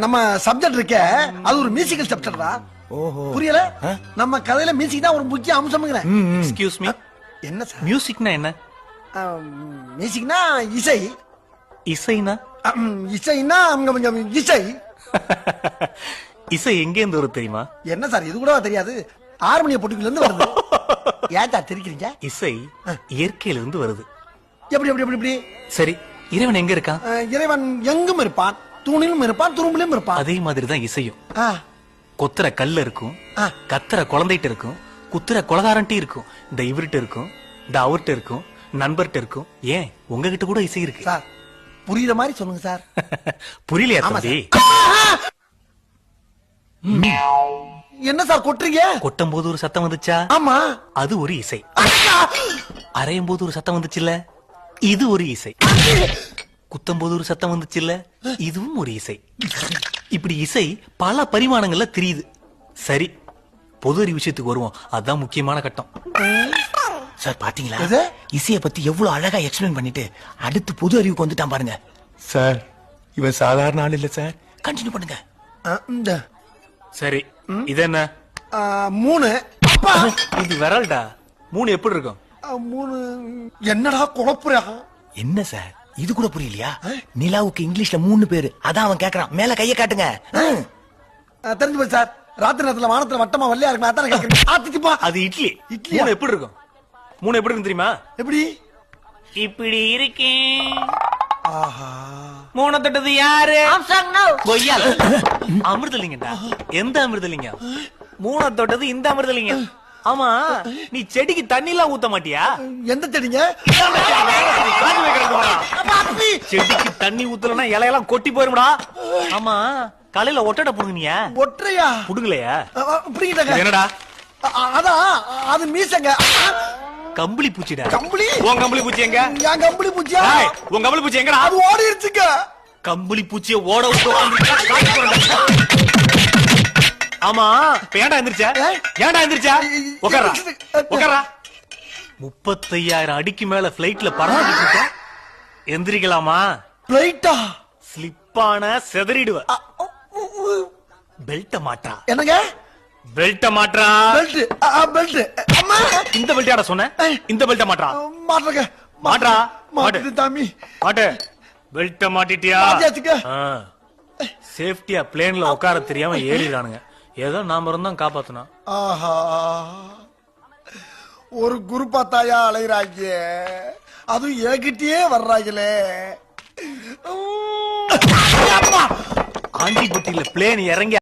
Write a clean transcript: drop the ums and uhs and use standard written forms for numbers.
நம்ம சப்ஜெக்ட் இருக்க அது ஒரு மியூசிக்கல் சப்ஜெக்டா. ஓஹோ, புரியல? நம்ம கதையில மியூசிக் தான் ஒரு முக்கிய அம்சம்ங்கறேன். எக்ஸ்கியூஸ் மீ, என்ன சார்? மியூசிக்னா என்ன? மியூசிக்னா இசை. இசைனா? இசைனா இசை. இசை எங்க இருந்து வருது தெரியுமா? என்ன சார் இது கூட தெரியாது? ஹார்மோனிய பொட்டுக்குள்ள இருந்து வருது. ஏன் சார் தெரிக்கிறீங்க? இசை இயற்கையில இருந்து வருது. எப்படி எப்படி எப்படி எப்படி? சரி, இறைவன் எங்க இருக்கான்? இறைவன் எங்கும் இருப்பான், தூணிலும் இருப்பான், துரும்பிலும் இருப்பான். அதே மாதிரிதான் இசையும். ஆ, கொத்துற கல்ல இருக்கும், ஆ. கத்துற குழந்தைகிட்ட இருக்கும், குத்துற கொலகாரன்ட்டி இருக்கும், இந்த இவர்கிட்ட இருக்கும், இந்த அவர்கிட்ட இருக்கும், நண்பர்கிட்ட இருக்கும். ஏன் உங்ககிட்ட கூட இசை இருக்கு. சார் புரியுற மாதிரி சொல்லுங்க சார். புரியலையா ஆமா தம்பி? என்ன சார் கொட்டுறீங்க? கொட்டும் போது ஒரு சத்தம் வந்துச்சா? ஆமா. அது ஒரு இசை. அரையும் போது ஒரு சத்தம் வந்துச்சுல்ல, இது ஒரு இசை. குத்தும் போது ஒரு சத்தம் வந்துச்சுல்ல, இதுவும் ஒரு இசை. இப்படி இசை பல பரிமாணங்கள்ல தெரியுது. சரி, பொது அறிவு விஷயத்துக்கு வருவோம். அதுதான் முக்கியமான கட்டம். சார் பாத்தீங்களா எது? இசைய பத்தி எவ்வளவு அழகா எக்ஸ்பிளைன் பண்ணிட்டு அடுத்து பொது அறிவுக்கு வந்துட்டான் பாருங்க. சார் இவன் சாதாரண ஆள் இல்ல சார். கண்டினியூ பண்ணுங்க. இந்த சரி, இது என்ன? 3. அப்பா, இது விரல்டா. 3 எப்படி இருக்கும்? 3. என்னடா குழப்புறா? என்ன சார் இது கூட புரியலையா? நிலாவுக்கு இங்கிலீஷ்ல 3 பேரு. அதான் அவன் கேக்குறான். மேல கைய காட்டுங்க. தெரிஞ்சு போய் சார். ராத்திரி நேரத்துல வானத்துல வட்டமா வல்லையா இருக்கு. அதான கேக்குறேன். ஆத்திக்குப்பா. அது இட்லி. இட்லியா? 3 எப்படி இருக்கும்? 3 எப்படி இருக்கும் தெரியுமா? எப்படி? இப்படி இருக்கேன். ஆஹா, 3 தொட்டது யாரு? கொய்யால. அமிர்தலிங்கடா. எந்த அமிர்தலிங்கம்? 3 தொட்டது இந்த அமிர்தலிங்கம். ஆமா, நீ செடிக்கு தண்ணி எல்லாம் ஊத்த மாட்டியா? எந்த செடிங்க? செடிக்கு தண்ணி ஊத்தலன்னா இலையெல்லாம் கொட்டி போயிரும்டா. ஆமா, காலையில ஒட்டடை புடுங்கினியா? ஒற்றையா? புடுங்கலையா? புடிங்கிட்டாங்க. என்னடா? அதான் அது மீசங்க. கம்பளி பூச்சிடா. கம்பளி? உன் கம்பளி பூச்சி எங்க? என் கம்பளி பூச்சியா? ஏய், உன் கம்பளி பூச்சி எங்கடா? அது ஓடிருச்சுங்க. கம்பளி பூச்சிய ஓட விட்டு ஆமா, இப்ப ஏன்டா எந்திரிச்சா? ஏன்டா எந்திரிச்சா? உட்கார்றா, உட்கார்றா. 35,000 அடிக்கு மேல பிளைட்ல பறந்துட்டு இருக்க. எந்திரிக்கலாமா? பிளைட்டா? ஸ்லிப்பான செதறிடுவ. பெல்ட்ட மாட்டா. என்னங்க? பெல்ட்ட மாட்டா. பெல்ட். பெல்ட். அம்மா, இந்த பெல்ட்டாடா சொன்ன? இந்த பெல்ட்ட மாட்டா. மாட்றங்க. மாட்றா. மாட்டு தாமி. மாட்டு. பெல்ட்ட மாட்டிட்டியா? மாட்டியாச்சுங்க. சேஃப்டியா பிளேன்ல உட்கார தெரியாம ஏறிடானுங்க. ஏதோ நாம இருந்தோம் காப்பாத்தணும். ஆஹா, ஒரு குரு பார்த்தாயா அலைகிறாங்க. அதுவும் ஏகிட்டே வர்றாங்களே. ஆண்டிப்பட்டியில பிளேன் இறங்கி